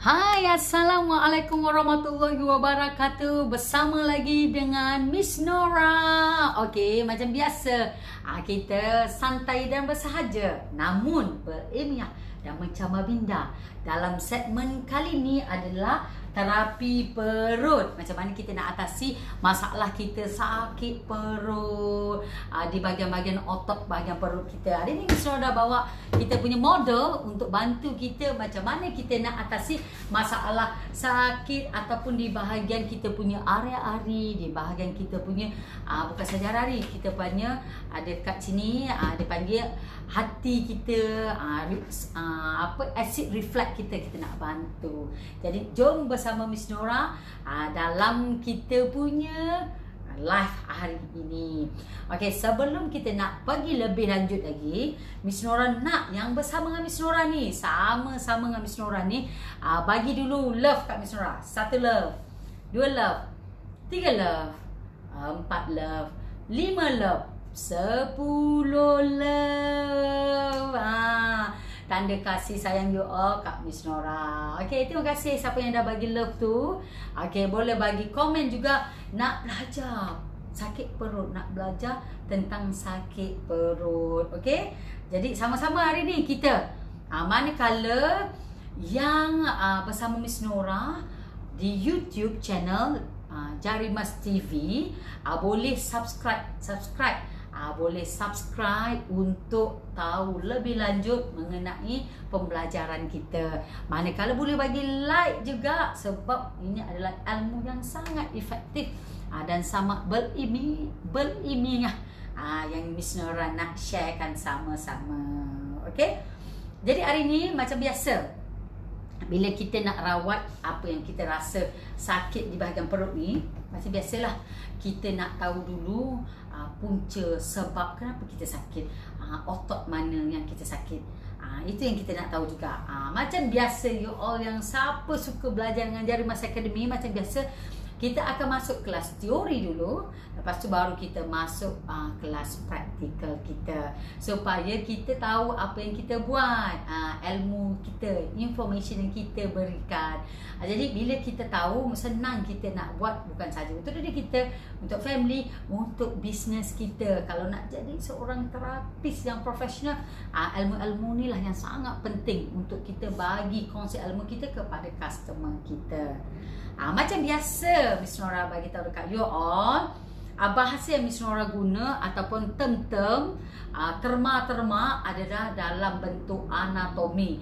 Hai, Assalamualaikum warahmatullahi wabarakatuh. Bersama lagi dengan Miss Nora. Okey, macam biasa, kita santai dan bersahaja namun berilmiah dan mencabar minda. Dalam segmen kali ini adalah terapi perut. Macam mana kita nak atasi masalah kita sakit perut di bahagian-bahagian otot bahagian perut kita. Hari ni Miss Nora dah bawa kita punya model untuk bantu kita macam mana kita nak atasi masalah sakit ataupun di bahagian kita punya area ari, di bahagian kita punya bukan saja ari, kita punya ada dekat sini dia panggil hati kita, acid reflux kita nak bantu. Jadi jom bersama Miss Nora dalam kita punya live hari ini. Okey, sebelum kita nak pergi lebih lanjut lagi, Miss Nora nak yang bersama dengan Miss Nora ni, sama-sama dengan Miss Nora ni, bagi dulu love kat Miss Nora. 1 love, 2 love, 3 love, 4 love, 5 love, 10 love. Tanda kasih sayang you all kat Miss Nora. Okey, terima kasih siapa yang dah bagi love tu. Okey, boleh bagi komen juga nak belajar sakit perut, nak belajar tentang sakit perut. Okey, jadi sama-sama hari ni kita manakala yang bersama Miss Nora di YouTube channel Jarimas TV, boleh subscribe boleh subscribe untuk tahu lebih lanjut mengenai pembelajaran kita. Manakala boleh bagi like juga sebab ini adalah ilmu yang sangat efektif dan sangat berilmiah yang Miss Nora nak sharekan sama-sama. Okey. Jadi hari ini macam biasa, bila kita nak rawat apa yang kita rasa sakit di bahagian perut ni, macam biasalah kita nak tahu dulu punca sebab kenapa kita sakit, otot mana yang kita sakit. Itu yang kita nak tahu juga. Macam biasa you all yang siapa suka belajar dengan Jarimas Academy, macam biasa kita akan masuk kelas teori dulu, lepas tu baru kita masuk kelas praktikal kita supaya kita tahu apa yang kita buat, ilmu kita, information yang kita berikan. Jadi bila kita tahu, senang kita nak buat, bukan saja untuk diri kita, untuk family, untuk bisnes kita. Kalau nak jadi seorang terapis yang profesional, ilmu-ilmu ni lah yang sangat penting untuk kita bagi konsep ilmu kita kepada customer kita. Macam biasa Miss Nora bagi tahu dekat you all, bahasa yang Miss Nora guna ataupun term-term, terma-terma adalah dalam bentuk anatomi,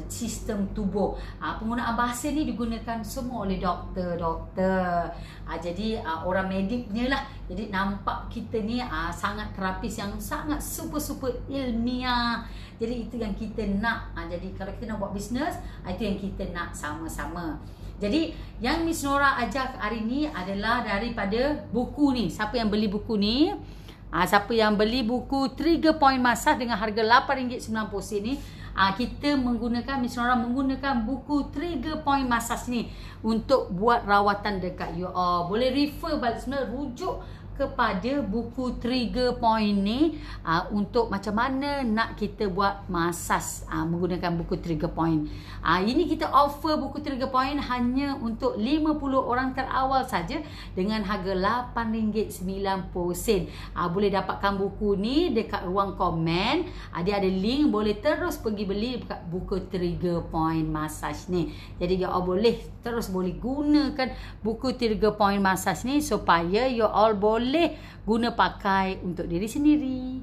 sistem tubuh. Penggunaan bahasa ni digunakan semua oleh doktor. Jadi orang mediknya lah. Jadi nampak kita ni sangat terapis yang sangat super ilmiah. Jadi itu yang kita nak. Jadi kalau kita nak buat bisnes, itu yang kita nak sama-sama. Jadi yang Miss Nora ajak hari ni adalah daripada buku ni. Siapa yang beli buku ni, siapa yang beli buku Trigger Point Massage dengan harga RM8.90 ni, kita menggunakan, Miss Nora menggunakan buku Trigger Point Massage ni untuk buat rawatan dekat you all. Boleh refer balik, sebenarnya rujuk kepada buku Trigger Point ni untuk macam mana nak kita buat masas menggunakan buku Trigger Point. Ini kita offer buku Trigger Point hanya untuk 50 orang terawal saja dengan harga RM8.90. Boleh dapatkan buku ni dekat ruang komen. Dia ada link, boleh terus pergi beli dekat buku Trigger Point Massage ni. Jadi you all boleh gunakan buku Trigger Point Massage ni supaya you all boleh guna pakai untuk diri sendiri,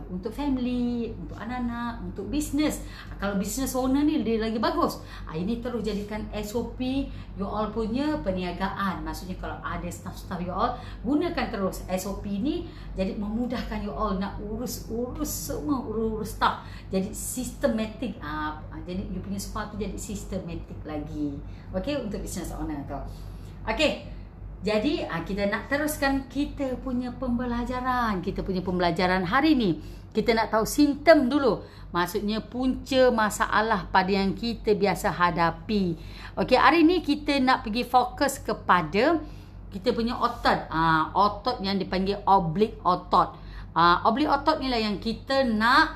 untuk family, untuk anak-anak, untuk bisnes. Kalau bisnes owner ni dia lagi bagus. Ini terus jadikan SOP you all punya perniagaan. Maksudnya kalau ada staff-staff you all, gunakan terus SOP ni, jadi memudahkan you all nak urus semua, urus staff. Jadi sistematik. Jadi you punya spa tu jadi sistematik lagi. Okey, untuk bisnes owner tu. Okey. Jadi kita nak teruskan kita punya pembelajaran. Hari ni kita nak tahu simptom dulu. Maksudnya punca masalah pada yang kita biasa hadapi. Okey, hari ni kita nak pergi fokus kepada kita punya otot. Otot yang dipanggil oblique otot. Oblique otot ni lah yang kita nak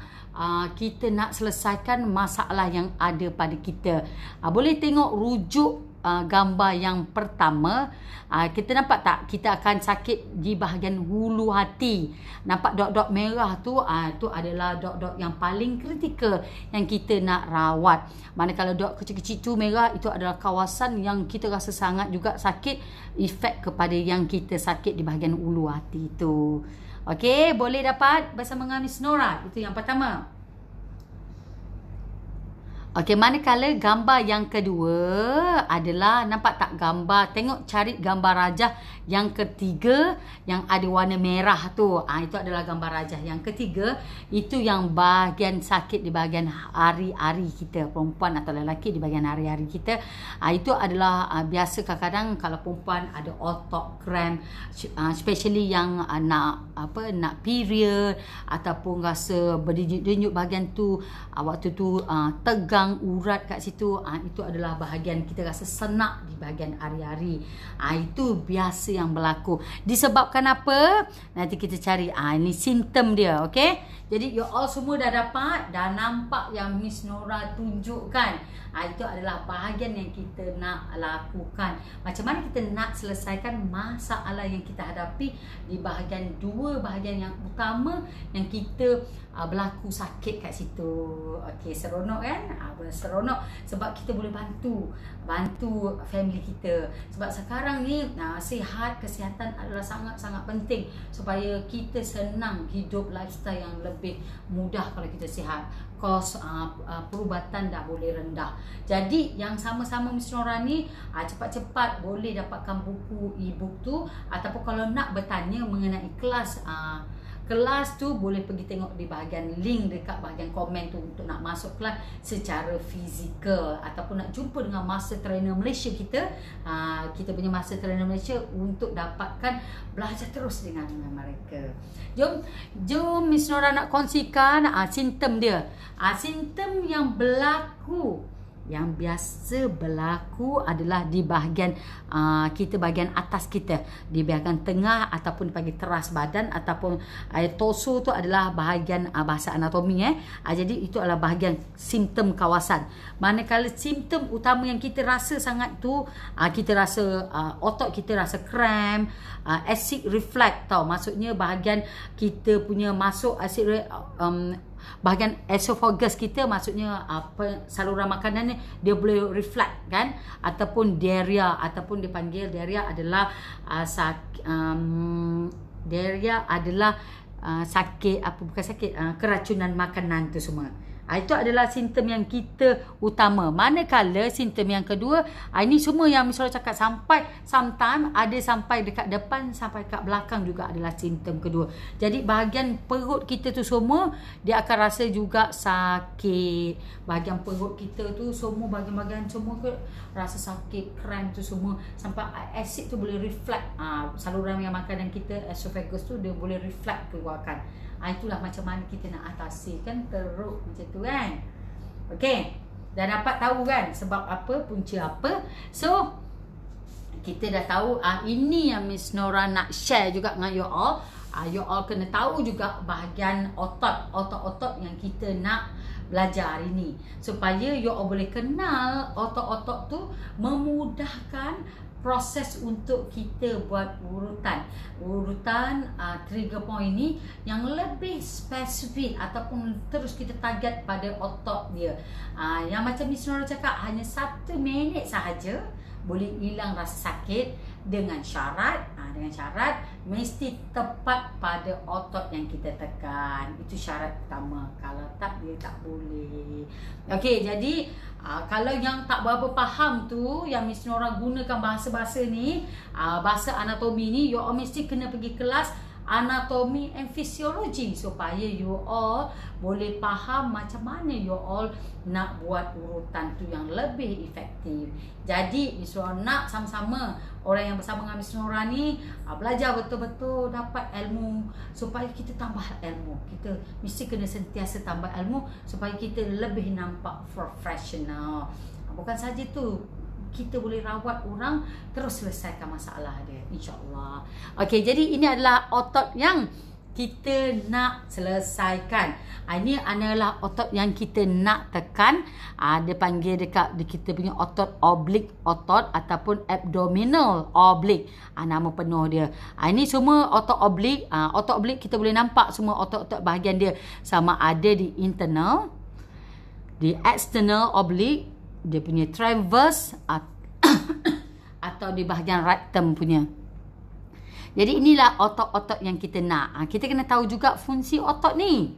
kita nak selesaikan masalah yang ada pada kita. Boleh tengok rujuk gambar yang pertama. Kita nampak tak, kita akan sakit di bahagian hulu hati. Nampak dot-dot merah tu, tu adalah dot-dot yang paling kritikal yang kita nak rawat. Manakala dot kecil-kecil tu merah, itu adalah kawasan yang kita rasa sangat juga sakit, efek kepada yang kita sakit di bahagian hulu hati tu. Okey, boleh dapat bersama dengan Miss Nora. Itu yang pertama. Okey, manakala gambar yang kedua adalah, nampak tak gambar, tengok cari gambar rajah yang ketiga yang ada warna merah tu. Itu adalah gambar rajah yang ketiga. Itu yang bahagian sakit di bahagian hari-hari kita, perempuan atau lelaki di bahagian hari-hari kita. Itu adalah biasa kadang-kadang kalau perempuan ada otot cramp, especially yang nak period ataupun rasa berdenyut-denyut bahagian tu, waktu tu tegang urat kat situ, itu adalah bahagian kita rasa senak di bahagian hari-hari. Itu biasa yang berlaku. Disebabkan apa? Nanti kita cari ini simptom dia, okey? Jadi you all semua dah dapat, dah nampak yang Miss Nora tunjukkan. Itu adalah bahagian yang kita nak lakukan. Macam mana kita nak selesaikan masalah yang kita hadapi di bahagian dua bahagian yang utama yang kita berlaku sakit kat situ. Okey, seronok kan? Seronok sebab kita boleh bantu family kita. Sebab sekarang ni sihat, kesihatan adalah sangat-sangat penting supaya kita senang hidup lifestyle yang lebih mudah kalau kita sihat. Kos perubatan dah boleh rendah. Jadi yang sama-sama Miss Nora ni cepat-cepat boleh dapatkan buku e-book tu, ataupun kalau nak bertanya mengenai kelas tu boleh pergi tengok di bahagian link dekat bahagian komen tu untuk nak masuk kelas secara fizikal, ataupun nak jumpa dengan Master Trainer Malaysia kita. Kita punya Master Trainer Malaysia untuk dapatkan belajar terus dengan mereka. Jom Miss Nora nak kongsikan simptom dia. Simptom yang berlaku, yang biasa berlaku adalah di bahagian kita, bahagian atas kita, di bahagian tengah ataupun bagi teras badan ataupun torso tu adalah bahagian bahasa anatomi. Jadi itu adalah bahagian simptom kawasan. Manakala simptom utama yang kita rasa sangat tu, kita rasa otot kita rasa cramp, acid reflux tau. Maksudnya bahagian kita punya masuk acid bahagian esophagus kita, maksudnya saluran makanan ni dia boleh reflux kan, ataupun diarrhea, ataupun dipanggil diarrhea adalah diarrhea adalah keracunan makanan tu semua. Itu adalah simptom yang kita utama. Manakala simptom yang kedua, ini semua yang Miss Nora cakap, sampai sometimes ada sampai dekat depan, sampai kat belakang juga adalah simptom kedua. Jadi bahagian perut kita tu semua dia akan rasa juga sakit. Bahagian perut kita tu semua, bahagian-bahagian semua rasa sakit, cramp tu semua, sampai acid tu boleh reflux. Saluran yang makanan kita, esophagus tu dia boleh reflux keluarkan. Itulah macam mana kita nak atasi kan teruk macam tu kan. Okey, dah dapat tahu kan sebab apa, punca apa. So kita dah tahu. Ini yang Miss Nora nak share juga dengan you all. You all kena tahu juga bahagian otot-otot yang kita nak belajar hari ni, supaya you all boleh kenal otot-otot tu, memudahkan proses untuk kita buat urutan trigger point ni yang lebih spesifik, ataupun terus kita target pada otot dia. Yang macam Miss Nora cakap, hanya 1 minit sahaja boleh hilang rasa sakit, dengan syarat mesti tepat pada otot yang kita tekan. Itu syarat pertama. Kalau tak, dia tak boleh. Okey, jadi kalau yang tak berapa faham tu, yang Miss Nora gunakan bahasa-bahasa ni, bahasa anatomi ni, you all mesti kena pergi kelas anatomi and physiology supaya you all boleh faham macam mana you all nak buat urutan tu yang lebih efektif. Jadi Miss Nora nak sama-sama orang yang bersama dengan Miss Nora ni belajar betul-betul, dapat ilmu, supaya kita tambah ilmu. Kita mesti kena sentiasa tambah ilmu supaya kita lebih nampak profesional. Bukan saja tu, kita boleh rawat orang terus selesaikan masalah dia, insya-Allah. Okey, jadi ini adalah otot yang kita nak selesaikan. Ini adalah otot yang kita nak tekan. Dia panggil dekat kita punya otot oblik otot ataupun abdominal oblique. Nama penuh dia. Ini semua otot oblik. Otot oblik kita boleh nampak semua otot-otot bahagian dia. Sama ada di internal, di external oblique, dia punya transverse atau di bahagian rectum punya. Jadi inilah otot-otot yang kita nak. Kita kena tahu juga fungsi otot ni.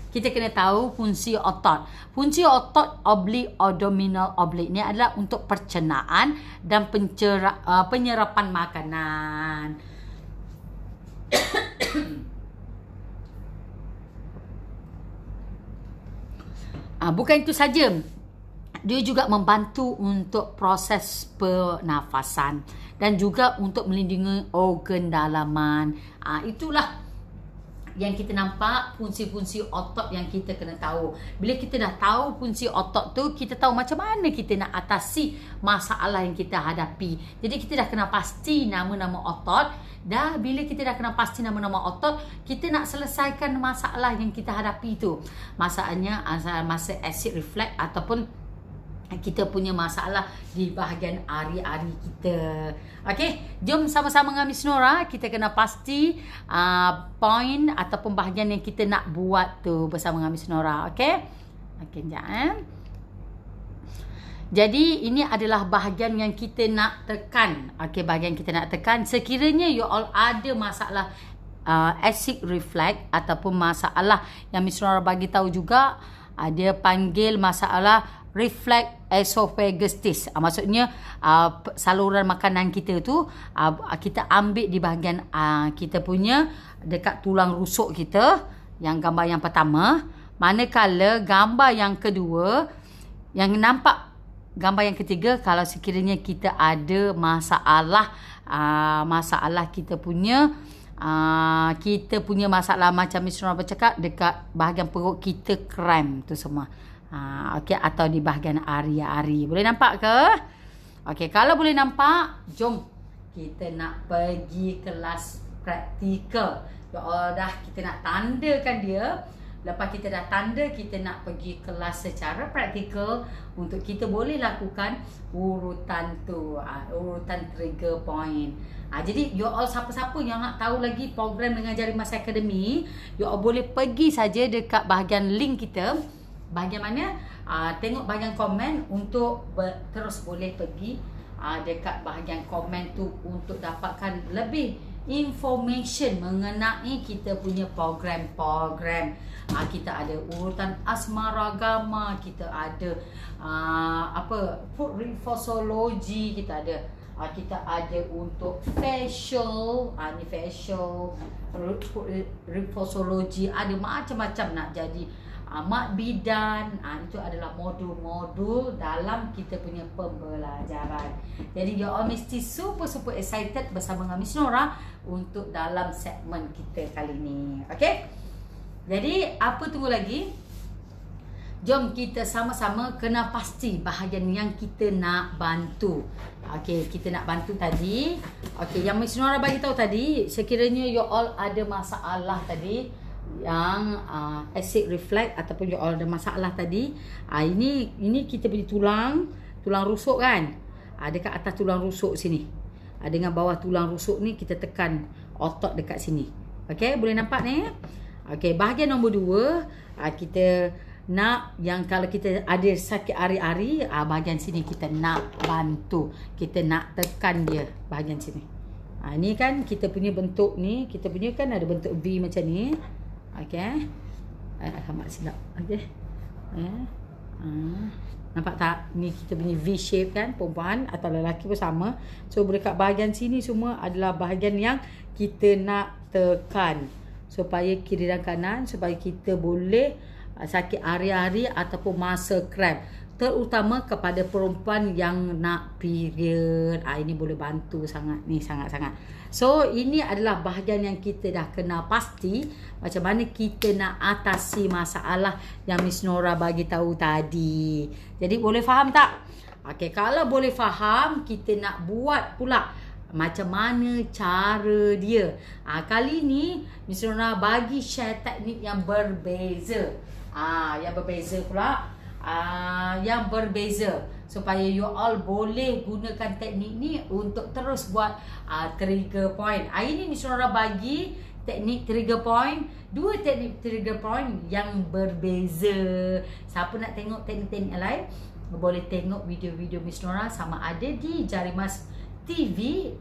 Kita kena tahu fungsi otot. Fungsi otot oblik abdominal oblik ni adalah untuk pencernaan dan penyerapan makanan. Bukan itu saja. Dia juga membantu untuk proses pernafasan dan juga untuk melindungi organ dalaman. Itulah yang kita nampak fungsi-fungsi otot yang kita kena tahu. Bila kita dah tahu fungsi otot tu, kita tahu macam mana kita nak atasi masalah yang kita hadapi. Jadi kita dah kena pasti nama-nama otot. Dah bila kita dah kena pasti nama-nama otot, kita nak selesaikan masalah yang kita hadapi tu. Masalahnya masa acid reflux ataupun kita punya masalah di bahagian ari-ari kita. Okey, jom sama-sama dengan Miss Nora kita kena pasti point ataupun bahagian yang kita nak buat tu bersama dengan Miss Nora. Okey. Okey, sekejap. Jadi ini adalah bahagian yang kita nak tekan. Okey, bahagian kita nak tekan. Sekiranya you all ada masalah acid reflux ataupun masalah yang Miss Nora bagi tahu juga, dia panggil masalah reflux esophagitis. Maksudnya saluran makanan kita tu kita ambil di bahagian kita punya dekat tulang rusuk kita, yang gambar yang pertama. Manakala gambar yang kedua, yang nampak gambar yang ketiga, kalau sekiranya kita ada masalah kita punya masalah macam Miss Nora bercakap dekat bahagian perut kita, kram tu semua. Okey, atau di bahagian ari-ari. Boleh nampak ke? Okey, kalau boleh nampak, jom kita nak pergi kelas praktikal. Ya Allah, dah kita nak tandakan dia. Lepas kita dah tanda, kita nak pergi kelas secara praktikal untuk kita boleh lakukan urutan tu, urutan trigger point. Jadi you all siapa-siapa yang nak tahu lagi program dengan Jari Mas Academy, you all boleh pergi saja dekat bahagian link kita. Bahagian mana? Tengok bahagian komen untuk terus boleh pergi dekat bahagian komen tu untuk dapatkan lebih information mengenai kita punya program-program. Kita ada urutan asmaragama, kita ada food reflexology, kita ada untuk facial, ni facial, food reflexology, ada macam-macam nak jadi mak bidan. Itu adalah modul-modul dalam kita punya pembelajaran. Jadi you all mesti super excited bersama dengan Miss Nora untuk dalam segmen kita kali ni. Okay? Jadi apa tunggu lagi? Jom kita sama-sama kena pasti bahagian yang kita nak bantu. Okay, kita nak bantu tadi. Okay, yang Miss Nora bagi tahu tadi, sekiranya you all ada masalah tadi, yang acid reflux ataupun you all ada masalah tadi, ini kita punya tulang rusuk kan, dekat atas tulang rusuk sini, dengan bawah tulang rusuk ni kita tekan otot dekat sini. Okey, boleh nampak ni? Okey, bahagian nombor 2, kita nak yang kalau kita ada sakit ari-ari, bahagian sini kita nak bantu, kita nak tekan dia bahagian sini. Ni kan kita punya bentuk ni, kita punya kan ada bentuk V macam ni. Okey. Alhamdulillah silap. Okey. Nampak tak? Ni kita punya V shape kan, perempuan atau lelaki pun sama. So dekat bahagian sini semua adalah bahagian yang kita nak tekan supaya kiri dan kanan, supaya kita boleh sakit hari-hari ataupun masa cramp, terutama kepada perempuan yang nak period. Ini boleh bantu sangat ni, sangat-sangat. So ini adalah bahagian yang kita dah kena pasti macam mana kita nak atasi masalah yang Miss Nora bagi tahu tadi. Jadi boleh faham tak? Okey, kalau boleh faham, kita nak buat pula macam mana cara dia. Kali ni Miss Nora bagi share teknik yang berbeza. Yang berbeza pula. Yang berbeza supaya you all boleh gunakan teknik ni untuk terus buat trigger point. Hari ni Miss Nora bagi teknik trigger point, 2 teknik trigger point yang berbeza. Siapa nak tengok teknik-teknik yang lain, boleh tengok video-video Miss Nora sama ada di Jarimas TV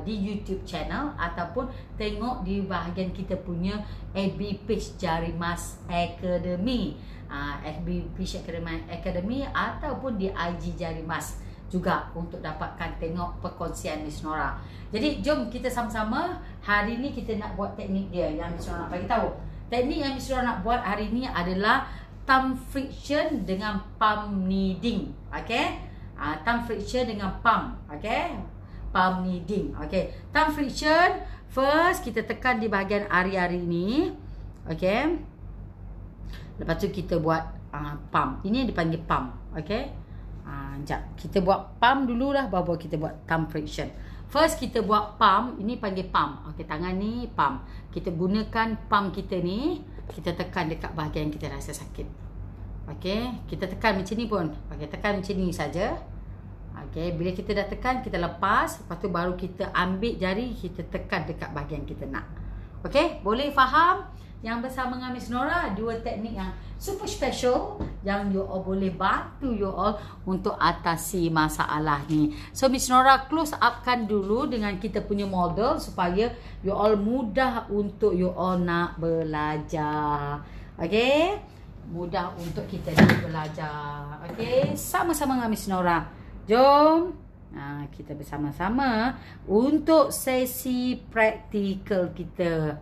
di YouTube channel ataupun tengok di bahagian kita punya FB page Jarimas Academy. FB page Academy ataupun di IG Jarimas juga untuk dapatkan tengok perkongsian Miss Nora. Jadi jom kita sama-sama hari ni kita nak buat teknik dia yang Miss Nora nak bagi tahu. Teknik yang Miss Nora nak buat hari ni adalah thumb friction dengan palm kneading. Okey? Thumb friction dengan palm. Okey? Palm kneading. Okey. Thumb friction first kita tekan di bahagian ari-ari ni. Okey. Lepas tu kita buat palm. Ini dipanggil palm. Okey. Sekejap. Kita buat palm dululah baru kita buat thumb friction. First kita buat palm. Ini panggil palm. Okey, tangan ni palm. Kita gunakan palm kita ni. Kita tekan dekat bahagian yang kita rasa sakit. Okey. Kita tekan macam ni pun. Okey, tekan macam ni saja. Okey, bila kita dah tekan, kita lepas. Lepas tu baru kita ambil jari, kita tekan dekat bahagian kita nak. Okey, boleh faham? Yang bersama dengan Miss Nora, 2 teknik yang super special yang you all boleh bantu you all untuk atasi masalah ni. So Miss Nora close upkan dulu dengan kita punya model supaya you all mudah untuk you all nak belajar. Okey? Mudah untuk kita nak belajar. Okey? Sama-sama dengan Miss Nora. Jom kita bersama-sama untuk sesi praktikal kita.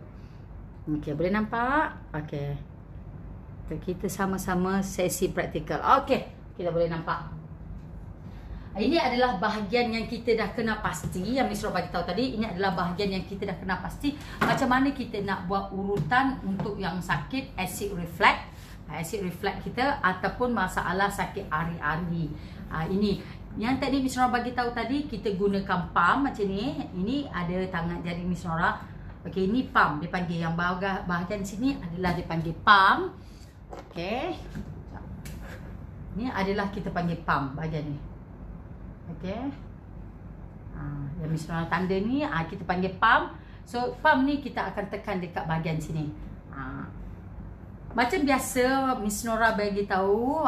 Okey, boleh nampak? Okey. Kita sama-sama sesi praktikal. Okey, kita boleh nampak. Ini adalah bahagian yang kita dah kena pasti. Yang Miss Nora bagi tahu tadi, ini adalah bahagian yang kita dah kena pasti. Macam mana kita nak buat urutan untuk yang sakit acid reflux. Acid reflux kita ataupun masalah sakit ari-ari. Ini yang teknik Miss Nora bagi tahu tadi, kita gunakan palm macam ni. Ini ada tangan jari Miss Nora. Okey, ini palm dipanggil. Yang bahagian sini adalah dipanggil palm. Okey. Ini adalah kita panggil palm bahagian ni. Okey. Yang Miss Nora tanda ni kita panggil palm. So palm ni kita akan tekan dekat bahagian sini. Macam biasa Miss Nora bagi tahu,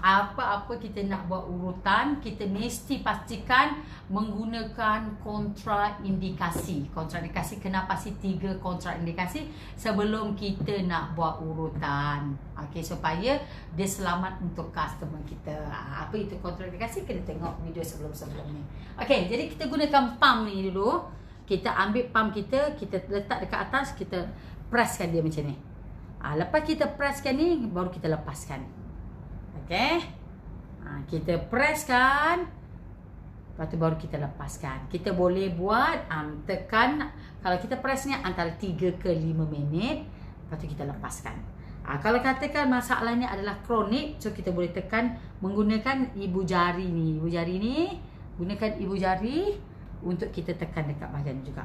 apa-apa kita nak buat urutan, kita mesti pastikan menggunakan kontraindikasi. Kontraindikasi kena pasti 3 kontraindikasi sebelum kita nak buat urutan. Okey, supaya dia selamat untuk customer kita. Apa itu kontraindikasi? Kena tengok video sebelum-sebelum ni. Okey, jadi kita gunakan palm ni dulu. Kita ambil palm kita, kita letak dekat atas, kita presskan dia macam ni. Lepas kita presskan ni, baru kita lepaskan. Okey. Kita presskan. Lepas tu baru kita lepaskan. Kita boleh buat tekan. Kalau kita press ni antara 3 ke 5 minit. Lepas tu kita lepaskan. Kalau katakan masalah ni adalah kronik, so kita boleh tekan menggunakan ibu jari ni. Ibu jari ni, gunakan ibu jari untuk kita tekan dekat bahagian juga.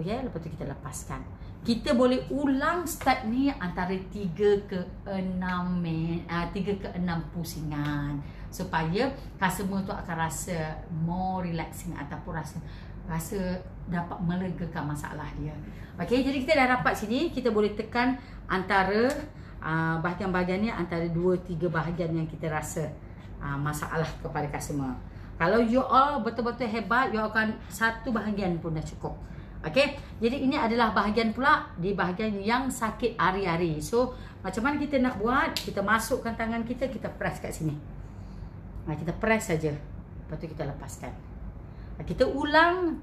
Okey, lepas tu kita lepaskan. Kita boleh ulang step ni antara 3 ke 6 pusingan supaya customer tu akan rasa more relaxing ataupun rasa dapat melegakan masalah dia. Okey, jadi kita dah dapat sini, kita boleh tekan antara bahagian-bahagian ni antara 2-3 bahagian yang kita rasa masalah kepada customer. Kalau you all betul-betul hebat, you all akan 1 bahagian pun dah cukup. Okey, jadi ini adalah bahagian pula di bahagian yang sakit ari-ari. So, macam mana kita nak buat? Kita masukkan tangan kita, kita press kat sini. Kita press saja. Lepas tu kita lepaskan. Kita ulang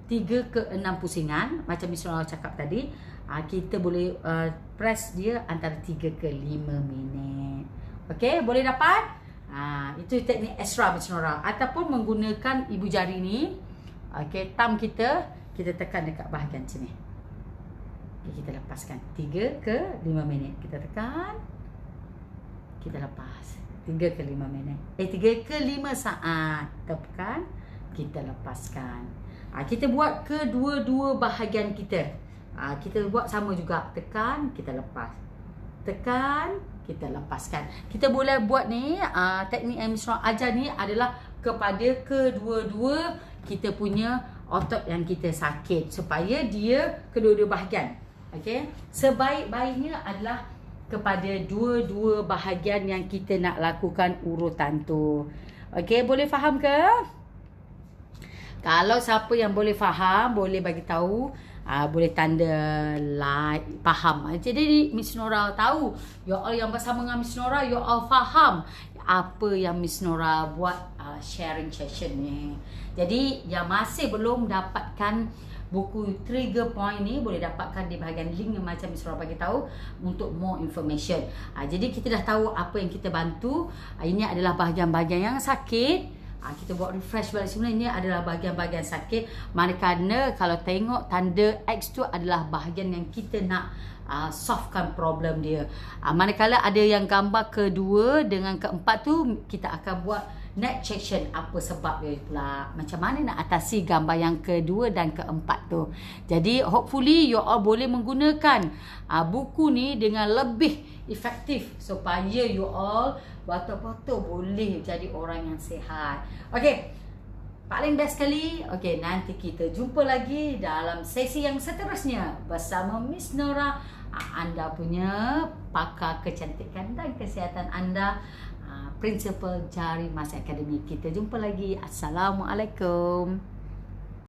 3 ke 6 pusingan. Macam Miss Nora cakap tadi. Kita boleh press dia antara 3 ke 5 minit. Okey, boleh dapat? Itu teknik extra Miss Nora. Ataupun menggunakan ibu jari ni. Okey, thumb kita tekan dekat bahagian sini. Okay, kita lepaskan 3 ke 5 minit. Kita tekan. Kita lepas 3 ke 5 minit. 3 ke 5 saat. Tekan. kita lepaskan. Kita buat kedua-dua bahagian kita. Kita buat sama juga. Tekan, kita lepas. Tekan, kita lepaskan. Kita boleh buat ni, teknik yang Miss Nora ajar ni adalah kepada kedua-dua kita punya otot yang kita sakit, supaya dia kedua-dua bahagian. Okey, sebaik-baiknya adalah kepada dua-dua bahagian yang kita nak lakukan urutan tu. Okey, boleh faham ke? Kalau siapa yang boleh faham, boleh bagi tahu, boleh tanda like, faham. Jadi Miss Nora tahu, you all yang bersama dengan Miss Nora, you all faham apa yang Miss Nora buat sharing session ni. Jadi yang masih belum dapatkan buku Trigger Point ni, boleh dapatkan di bahagian link yang macam Miss Nora bagi tahu untuk more information. Jadi kita dah tahu apa yang kita bantu. Ini adalah bahagian-bahagian yang sakit. Kita buat refresh balik semula. Ini adalah bahagian-bahagian sakit. Manakala kalau tengok tanda X tu adalah bahagian yang kita nak solvekan problem dia. Manakala ada yang gambar kedua dengan keempat tu, kita akan buat next section apa sebab dia pula, macam mana nak atasi gambar yang kedua dan keempat tu. Jadi hopefully you all boleh menggunakan buku ni dengan lebih efektif, supaya you all betul-betul boleh jadi orang yang sihat. Okey, paling best sekali. Okey, nanti kita jumpa lagi dalam sesi yang seterusnya bersama Miss Nora, anda punya pakar kecantikan dan kesihatan anda, Principal Jari Mas Academy. Kita jumpa lagi. Assalamualaikum.